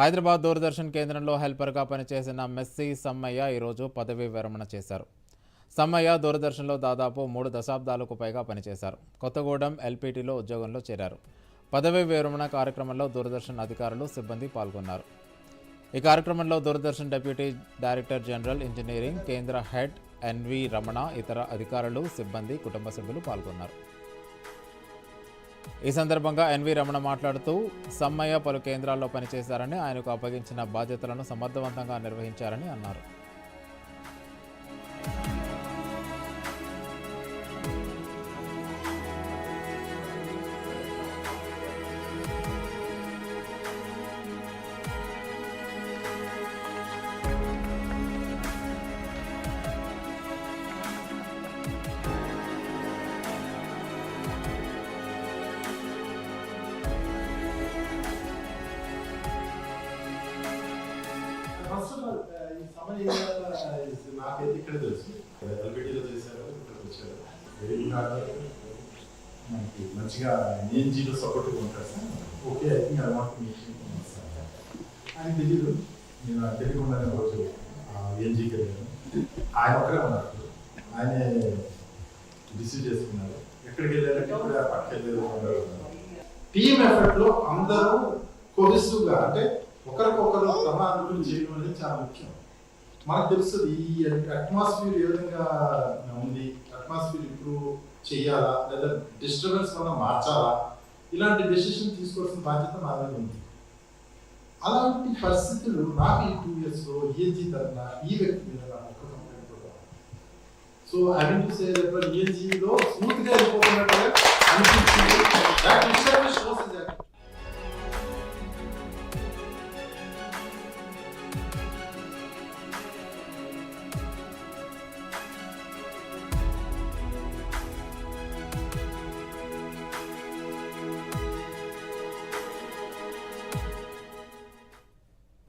హైదరాబాద్ దూరదర్శన్ కేంద్రంలో హెల్పర్గా పనిచేసిన మెస్సీ సమ్మయ్య ఈరోజు పదవీ విరమణ చేశారు. సమ్మయ్య దూరదర్శన్లో దాదాపు 3 దశాబ్దాలకు పైగా పనిచేశారు. కొత్తగూడెం ఎల్పీటీలో ఉద్యోగంలో చేరారు. పదవీ విరమణ కార్యక్రమంలో దూరదర్శన్ అధికారులు, సిబ్బంది పాల్గొన్నారు. ఈ కార్యక్రమంలో Doordarshan deputy director general engineering కేంద్ర హెడ్ ఎన్వి రమణ, ఇతర అధికారులు, సిబ్బంది, కుటుంబ సభ్యులు పాల్గొన్నారు. ఈ సందర్భంగా ఎన్వి రమణ మాట్లాడుతూ సమ్మయ్య పలు కేంద్రాల్లో పనిచేశారని, ఆయనకు అప్పగించిన బాధ్యతలను సమర్థవంతంగా నిర్వహించారని అన్నారు. నాకైతే ఇక్కడ తెలుసు ఎల్బిటీలో చేశారు, ఇక్కడికి వచ్చారు. వెరీ హార్డ్, మనకి మంచిగా ఏఎన్జీలో సపోర్ట్గా ఉంటారు sir. Okay, I think I want meeting sir. ఆయన తెలియదు, నేను తెలియకుండానే రోజు ఏఎన్జీకి వెళ్ళాను. ఆయన ఒక్కరే ఉన్నారు, ఆయనే రిసీవ్ చేసుకున్నారు. ఎక్కడికి వెళ్ళారంటే ఇప్పుడు పక్కకి వెళ్ళారు. టీమ్ ఎఫర్ట్లో అందరూ కొలిసుగా, అంటే ఒకరికొకరు ప్రమాదాలు చేయడం అనేది చాలా ముఖ్యం. మనకు తెలుస్తుంది ఈ అట్మాస్ఫియర్ ఏ విధంగా ఉంది, అట్మాస్ఫియర్ ఇంప్రూవ్ చేయాలా లేదా డిస్టర్బెన్స్ వల్ల మార్చాలా, ఇలాంటి డెసిషన్ తీసుకోవాల్సిన బాధ్యత నా మీద ఉంది. అలాంటి పరిస్థితులు నాకు ఈ 2 yearsలో ఈఎన్జీ తరఫున ఈ వ్యక్తి మీద నాకు ఒక్క కంప్లైంట్ కూడా. So I mean to say ఈఎన్జీలో స్మూత్గా వెళ్ళిపోతున్నట్టుగా అనిపించింది.